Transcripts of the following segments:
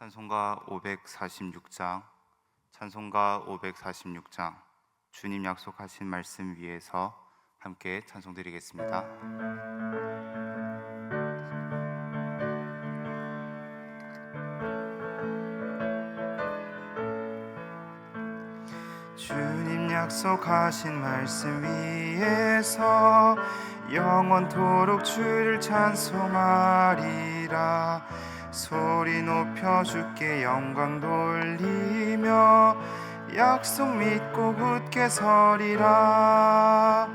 찬송가 546장 찬송가 546장 주님 약속하신 말씀 위에서 함께 찬송드리겠습니다. 주님 약속하신 말씀 위에서 영원토록 주를 찬송하리라. 소리 높여 주께 영광 돌리며 약속 믿고 굳게 서리라.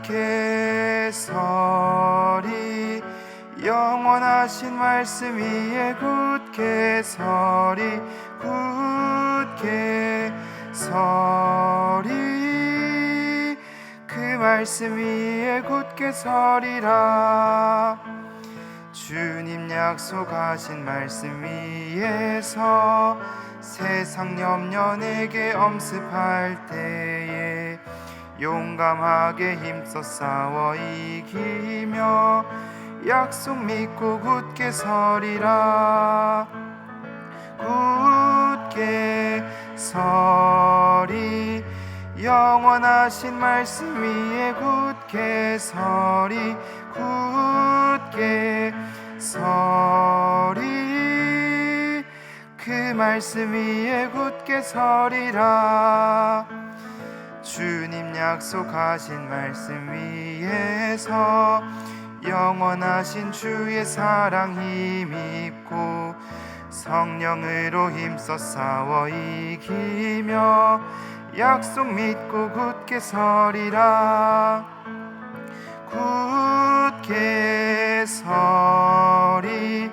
굳게 서리 영원하신 말씀 위에 굳게 서리. 굳게 서리 그 말씀 위에 굳게 서리라. 주님 약속하신 말씀 위에서 세상 염려 내게 엄습할 때에 용감하게 힘써 싸워 이기며 약속 믿고 굳게 서리라. 굳게 서리 영원하신 말씀 위에 굳게 서리. 굳게 서리 그 말씀 위에 굳게 서리라. 주님 약속하신 말씀 위에서 영원하신 주의 사랑 힘입고 성령으로 힘써 싸워 이기며 약속 믿고 굳게 서리라. 굳게 서리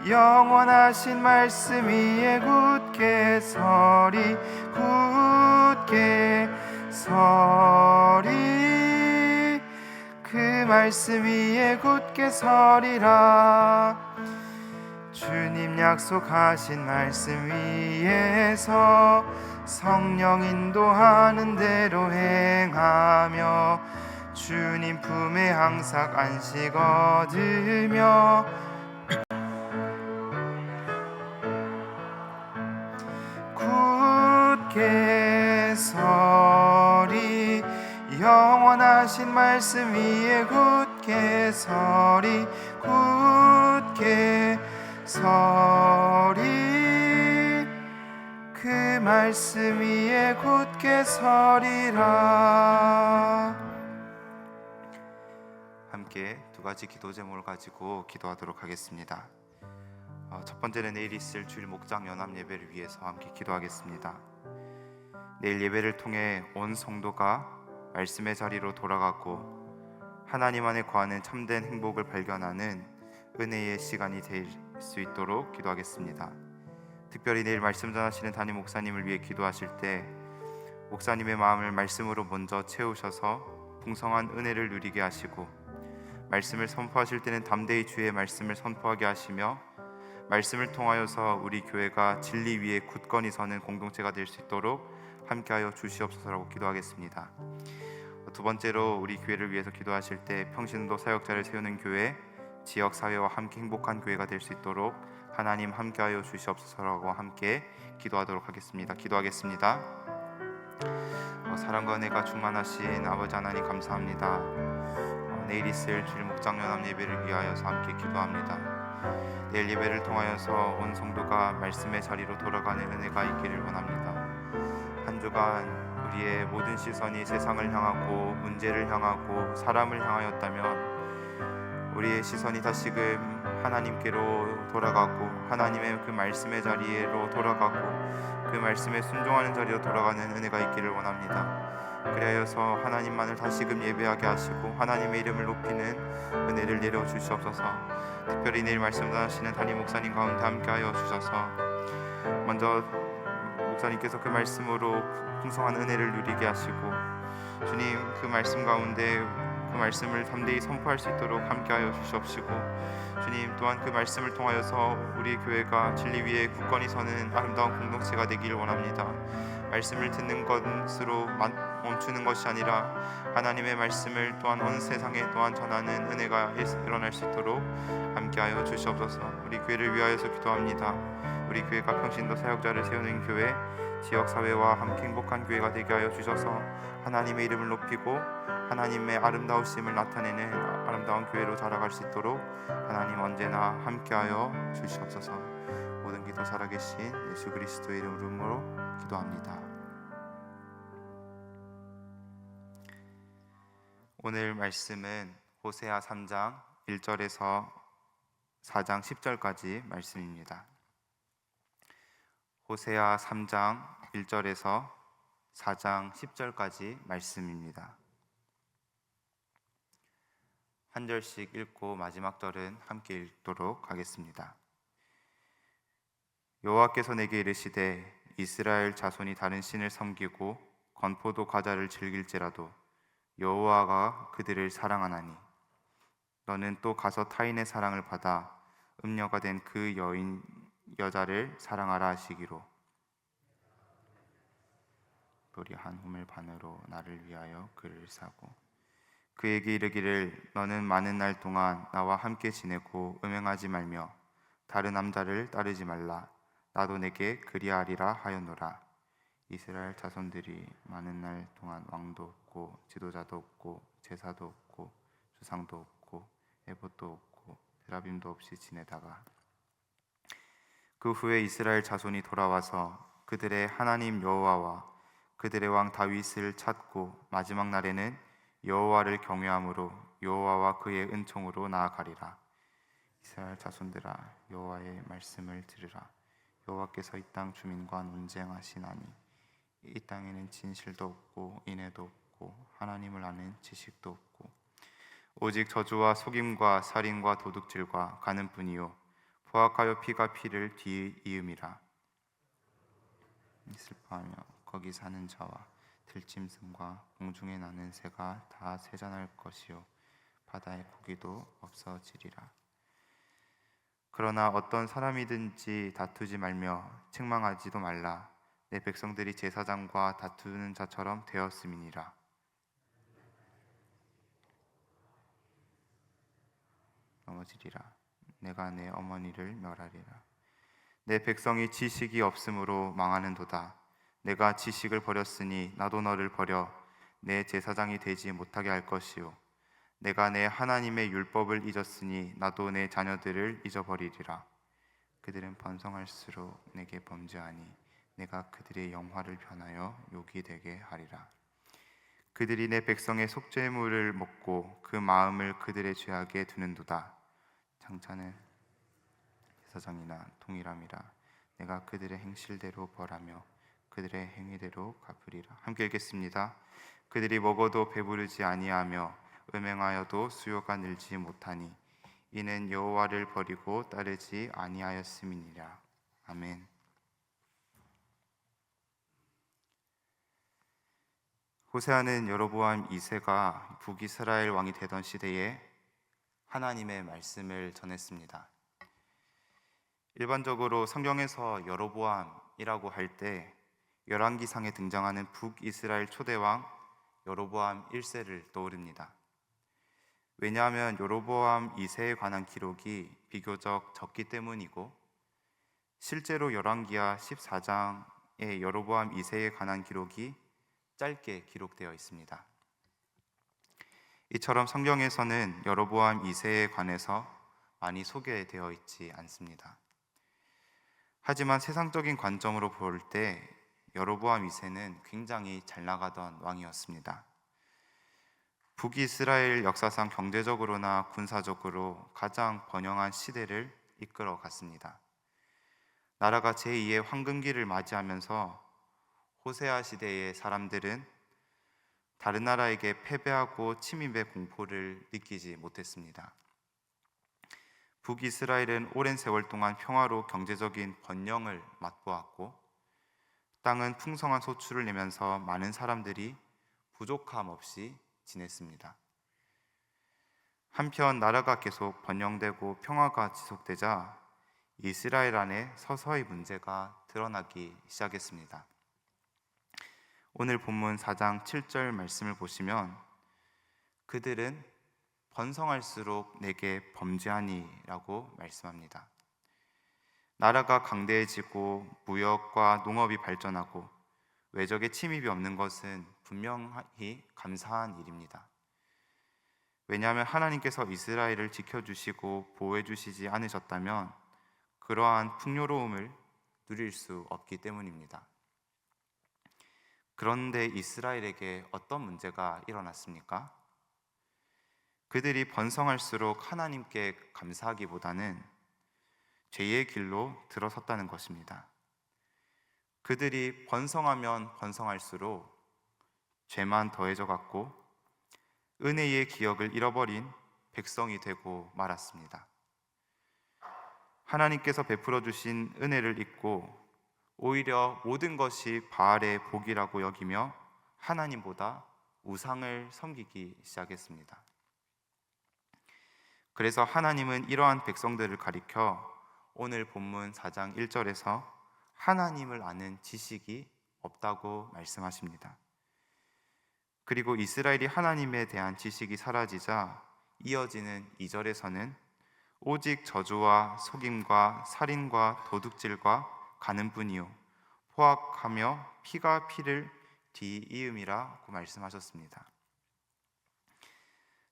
영원하신 말씀 위에 굳게 서리. 굳게 서리 그 말씀 위에 굳게 서리라. 주님 약속하신 말씀 위에서 성령 인도하는 대로 행하며 주님 품에 항상 안식 얻으며 굳게 서리 영원하신 말씀 위에 굳게 서리. 굳게 서리 그 말씀 위에 굳게 서리라. 함께 두 가지 기도 제목을 가지고 기도하도록 하겠습니다. 첫 번째는 내일 있을 주일 목장 연합 예배를 위해서 함께 기도하겠습니다. 내일 예배를 통해 온 성도가 말씀의 자리로 돌아가고 하나님 안에 거하는 참된 행복을 발견하는 은혜의 시간이 될 수 있도록 기도하겠습니다. 특별히 내일 말씀 전하시는 담임 목사님을 위해 기도하실 때 목사님의 마음을 말씀으로 먼저 채우셔서 풍성한 은혜를 누리게 하시고 말씀을 선포하실 때는 담대히 주의 말씀을 선포하게 하시며 말씀을 통하여서 우리 교회가 진리 위에 굳건히 서는 공동체가 될 수 있도록 함께하여 주시옵소서라고 기도하겠습니다. 두 번째로 우리 교회를 위해서 기도하실 때 평신도 사역자를 세우는 교회, 지역사회와 함께 행복한 교회가 될 수 있도록 하나님 함께하여 주시옵소서라고 함께 기도하도록 하겠습니다. 기도하겠습니다. 사랑과 은혜가 충만하신 아버지 하나님 감사합니다. 내일 있을 주일 목장 연합 예배를 위하여서 함께 기도합니다. 내일 예배를 통하여서 온 성도가 말씀의 자리로 돌아가는 은혜가 있기를 원합니다. 한 주간 우리의 모든 시선이 세상을 향하고 문제를 향하고 사람을 향하였다면 우리의 시선이 다시금 하나님께로 돌아가고 하나님의 그 말씀의 자리로 돌아가고 그 말씀에 순종하는 자리로 돌아가는 은혜가 있기를 원합니다. 그리하여서 하나님만을 다시금 예배하게 하시고 하나님의 이름을 높이는 은혜를 내려 주시옵소서. 특별히 내일 말씀 전하시는 담임 목사님 가운데 함께하여 주셔서 먼저 목사님께서 그 말씀으로 풍성한 은혜를 누리게 하시고 주님 그 말씀 가운데 그 말씀을 담대히 선포할 수 있도록 함께하여 주시옵시고 주님 또한 그 말씀을 통하여서 우리 교회가 진리 위에 굳건히 서는 아름다운 공동체가 되기를 원합니다. 말씀을 듣는 것으로 멈추는 것이 아니라 하나님의 말씀을 또한 온 세상에 또한 전하는 은혜가 일어날 수 있도록 함께하여 주시옵소서. 우리 교회를 위하여서 기도합니다. 우리 교회가 평신도 사역자를 세우는 교회, 지역사회와 함께 행복한 교회가 되게 하여 주셔서 하나님의 이름을 높이고 하나님의 아름다우심을 나타내는 아름다운 교회로 자라갈 수 있도록 하나님 언제나 함께하여 주시옵소서. 모든 기도 살아계신 예수 그리스도의 이름으로 기도합니다. 오늘 말씀은 호세아 3장 1절에서 4장 10절까지 말씀입니다. 호세아 3장 1절에서 4장 10절까지 말씀입니다. 한 절씩 읽고 마지막 절은 함께 읽도록 하겠습니다. 여호와께서 내게 이르시되 이스라엘 자손이 다른 신을 섬기고 건포도 과자를 즐길지라도 여호와가 그들을 사랑하나니 너는 또 가서 타인의 사랑을 받아 음녀가 된 그 여자를 사랑하라 하시기로 돌이 한 후멜 반으로 나를 위하여 그를 사고 그에게 이르기를 너는 많은 날 동안 나와 함께 지내고 음행하지 말며 다른 남자를 따르지 말라. 나도 내게 그리하리라 하였노라. 이스라엘 자손들이 많은 날 동안 왕도 없고 지도자도 없고 제사도 없고 주상도 없고 에봇도 없고 데라빔도 없이 지내다가 그 후에 이스라엘 자손이 돌아와서 그들의 하나님 여호와와 그들의 왕 다윗을 찾고 마지막 날에는 여호와를 경외함으로 여호와와 그의 은총으로 나아가리라. 이스라엘 자손들아 여호와의 말씀을 들으라. 여호와께서 이 땅 주민과 논쟁하시나니 이 땅에는 진실도 없고 인애도 없고 하나님을 아는 지식도 없고 오직 저주와 속임과 살인과 도둑질과 가는 뿐이요 포악하여 피가 피를 뒤이음이라. 슬퍼하며 거기 사는 자와 들짐승과 공중에 나는 새가 다 세잔할 것이요 바다의 고기도 없어지리라. 그러나 어떤 사람이든지 다투지 말며 책망하지도 말라. 내 백성들이 제사장과 다투는 자처럼 되었음이니라. 넘어지리라. 내가 내 어머니를 멸하리라. 내 백성이 지식이 없으므로 망하는도다. 내가 지식을 버렸으니 나도 너를 버려 내 제사장이 되지 못하게 할 것이요 내가 내 하나님의 율법을 잊었으니 나도 내 자녀들을 잊어버리리라. 그들은 번성할수록 내게 범죄하니 내가 그들의 영화를 변하여 욕이 되게 하리라. 그들이 내 백성의 속죄물을 먹고 그 마음을 그들의 죄악에 두는도다. 장차는 제사장이나 동일함이라. 내가 그들의 행실대로 벌하며 그들의 행위대로 갚으리라. 함께 읽겠습니다. 그들이 먹어도 배부르지 아니하며 음행하여도 수요가 늘지 못하니 이는 여호와를 버리고 따르지 아니하였음이니라. 아멘. 호세아는 여로보암 2세가 북이스라엘 왕이 되던 시대에 하나님의 말씀을 전했습니다. 일반적으로 성경에서 여로보암이라고 할 때 열왕기상에 등장하는 북이스라엘 초대왕 여로보암 1세를 떠오릅니다. 왜냐하면 여로보암 2세에 관한 기록이 비교적 적기 때문이고 실제로 열왕기하 14장에 여로보암 2세에 관한 기록이 짧게 기록되어 있습니다. 이처럼 성경에서는 여로보암 2세에 관해서 많이 소개되어 있지 않습니다. 하지만 세상적인 관점으로 볼 때 여로보암 2세는 굉장히 잘 나가던 왕이었습니다. 북이스라엘 역사상 경제적으로나 군사적으로 가장 번영한 시대를 이끌어 갔습니다. 나라가 제2의 황금기를 맞이하면서 호세아 시대의 사람들은 다른 나라에게 패배하고 침입의 공포를 느끼지 못했습니다. 북이스라엘은 오랜 세월 동안 평화로 경제적인 번영을 맛보았고 땅은 풍성한 소출을 내면서 많은 사람들이 부족함 없이 지냈습니다. 한편 나라가 계속 번영되고 평화가 지속되자 이스라엘 안에 서서히 문제가 드러나기 시작했습니다. 오늘 본문 4장 7절 말씀을 보시면 그들은 번성할수록 내게 범죄하니라고 말씀합니다. 나라가 강대해지고 무역과 농업이 발전하고 외적의 침입이 없는 것은 분명히 감사한 일입니다. 왜냐하면 하나님께서 이스라엘을 지켜주시고 보호해주시지 않으셨다면 그러한 풍요로움을 누릴 수 없기 때문입니다. 그런데 이스라엘에게 어떤 문제가 일어났습니까? 그들이 번성할수록 하나님께 감사하기보다는 죄의 길로 들어섰다는 것입니다. 그들이 번성하면 번성할수록 죄만 더해져 갔고 은혜의 기억을 잃어버린 백성이 되고 말았습니다. 하나님께서 베풀어 주신 은혜를 잊고 오히려 모든 것이 바알의 복이라고 여기며 하나님보다 우상을 섬기기 시작했습니다. 그래서 하나님은 이러한 백성들을 가리켜 오늘 본문 4장 1절에서 하나님을 아는 지식이 없다고 말씀하십니다. 그리고 이스라엘이 하나님에 대한 지식이 사라지자 이어지는 2절에서는 오직 저주와 속임과 살인과 도둑질과 가는 뿐이요 포악하며 피가 피를 뒤이음이라고 말씀하셨습니다.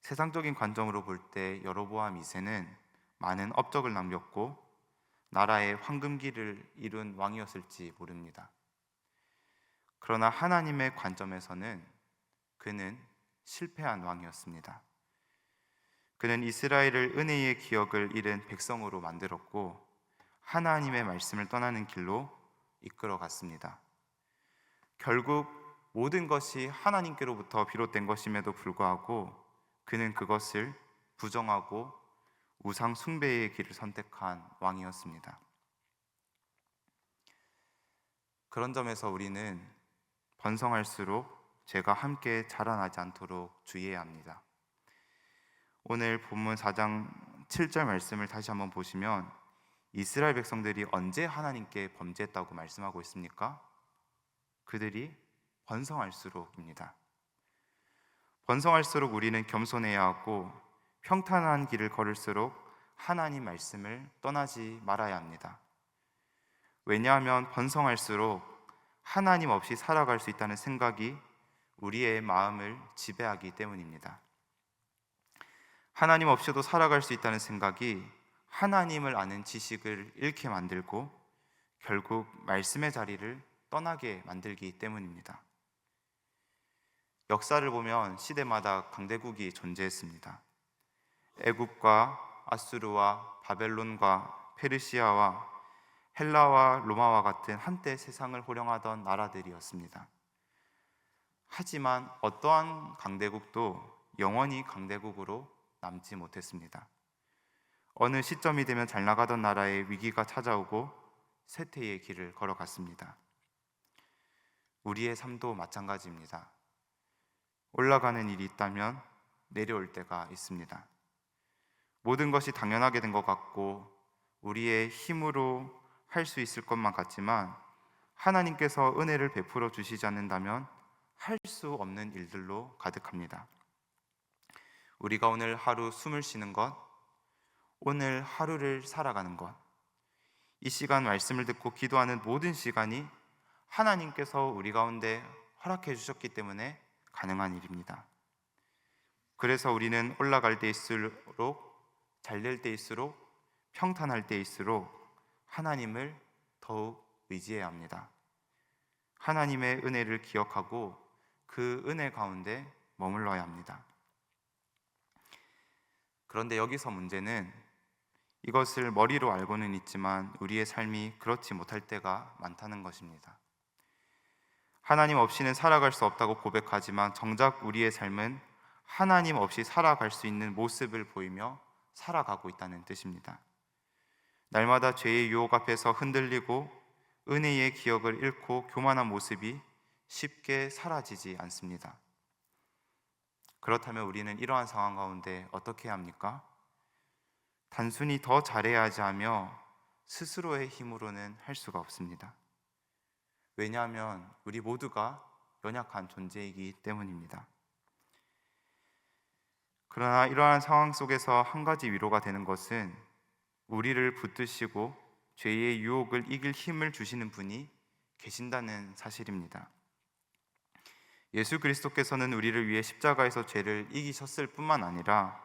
세상적인 관점으로 볼 때 여로보암 2세는 많은 업적을 남겼고 나라의 황금기를 이룬 왕이었을지 모릅니다. 그러나 하나님의 관점에서는 그는 실패한 왕이었습니다. 그는 이스라엘을 은혜의 기억을 잃은 백성으로 만들었고 하나님의 말씀을 떠나는 길로 이끌어 갔습니다. 결국 모든 것이 하나님께로부터 비롯된 것임에도 불구하고 그는 그것을 부정하고 우상 숭배의 길을 선택한 왕이었습니다. 그런 점에서 우리는 번성할수록 죄가 함께 자라나지 않도록 주의해야 합니다. 오늘 본문 4장 7절 말씀을 다시 한번 보시면 이스라엘 백성들이 언제 하나님께 범죄했다고 말씀하고 있습니까? 그들이 번성할수록입니다. 번성할수록 우리는 겸손해야 하고 평탄한 길을 걸을수록 하나님 말씀을 떠나지 말아야 합니다. 왜냐하면 번성할수록 하나님 없이 살아갈 수 있다는 생각이 우리의 마음을 지배하기 때문입니다. 하나님 없이도 살아갈 수 있다는 생각이 하나님을 아는 지식을 잃게 만들고 결국 말씀의 자리를 떠나게 만들기 때문입니다. 역사를 보면 시대마다 강대국이 존재했습니다. 애굽과 아수르와 바벨론과 페르시아와 헬라와 로마와 같은 한때 세상을 호령하던 나라들이었습니다. 하지만 어떠한 강대국도 영원히 강대국으로 남지 못했습니다. 어느 시점이 되면 잘 나가던 나라에 위기가 찾아오고 쇠퇴의 길을 걸어갔습니다. 우리의 삶도 마찬가지입니다. 올라가는 일이 있다면 내려올 때가 있습니다. 모든 것이 당연하게 된 것 같고 우리의 힘으로 할 수 있을 것만 같지만 하나님께서 은혜를 베풀어 주시지 않는다면 할 수 없는 일들로 가득합니다. 우리가 오늘 하루 숨을 쉬는 것, 오늘 하루를 살아가는 것, 이 시간 말씀을 듣고 기도하는 모든 시간이 하나님께서 우리 가운데 허락해 주셨기 때문에 가능한 일입니다. 그래서 우리는 올라갈 때일수록, 잘 될 때일수록, 평탄할 때일수록 하나님을 더욱 의지해야 합니다. 하나님의 은혜를 기억하고 그 은혜 가운데 머물러야 합니다. 그런데 여기서 문제는 이것을 머리로 알고는 있지만 우리의 삶이 그렇지 못할 때가 많다는 것입니다. 하나님 없이는 살아갈 수 없다고 고백하지만 정작 우리의 삶은 하나님 없이 살아갈 수 있는 모습을 보이며 살아가고 있다는 뜻입니다. 날마다 죄의 유혹 앞에서 흔들리고 은혜의 기억을 잃고 교만한 모습이 쉽게 사라지지 않습니다. 그렇다면 우리는 이러한 상황 가운데 어떻게 해야 합니까? 단순히 더 잘해야지 하며 스스로의 힘으로는 할 수가 없습니다. 왜냐하면 우리 모두가 연약한 존재이기 때문입니다. 그러나 이러한 상황 속에서 한 가지 위로가 되는 것은 우리를 붙드시고 죄의 유혹을 이길 힘을 주시는 분이 계신다는 사실입니다. 예수 그리스도께서는 우리를 위해 십자가에서 죄를 이기셨을 뿐만 아니라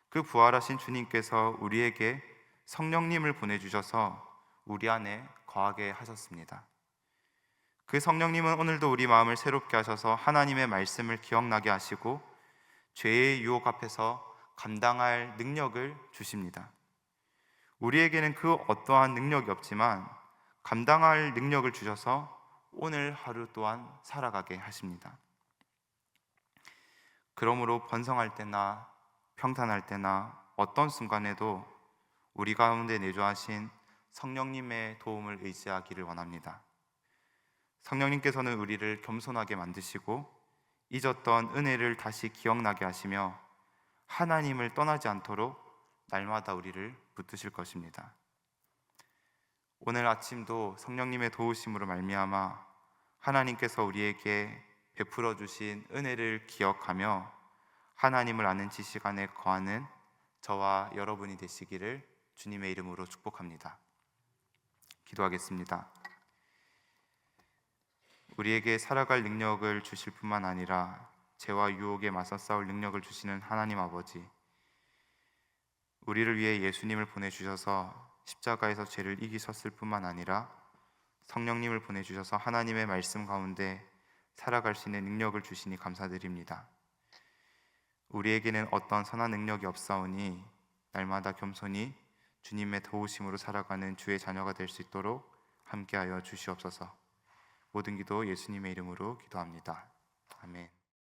그 부활하신 주님께서 우리에게 성령님을 보내주셔서 우리 안에 거하게 하셨습니다. 그 성령님은 오늘도 우리 마음을 새롭게 하셔서 하나님의 말씀을 기억나게 하시고 죄의 유혹 앞에서 감당할 능력을 주십니다. 우리에게는 그 어떠한 능력이 없지만 감당할 능력을 주셔서 오늘 하루 또한 살아가게 하십니다. 그러므로 번성할 때나 평탄할 때나 어떤 순간에도 우리 가운데 내주하신 성령님의 도움을 의지하기를 원합니다. 성령님께서는 우리를 겸손하게 만드시고 잊었던 은혜를 다시 기억나게 하시며 하나님을 떠나지 않도록 날마다 우리를 붙드실 것입니다. 오늘 아침도 성령님의 도우심으로 말미암아 하나님께서 우리에게 베풀어 주신 은혜를 기억하며 하나님을 아는 지식 안에 거하는 저와 여러분이 되시기를 주님의 이름으로 축복합니다. 기도하겠습니다. 우리에게 살아갈 능력을 주실 뿐만 아니라 죄와 유혹에 맞서 싸울 능력을 주시는 하나님 아버지, 우리를 위해 예수님을 보내주셔서 십자가에서 죄를 이기셨을 뿐만 아니라 성령님을 보내주셔서 하나님의 말씀 가운데 살아갈 수 있는 능력을 주시니 감사드립니다. 우리에게는 어떤 선한 능력이 없사오니 날마다 겸손히 주님의 도우심으로 살아가는 주의 자녀가 될 수 있도록 함께하여 주시옵소서. 모든 기도 예수님의 이름으로 기도합니다. 아멘.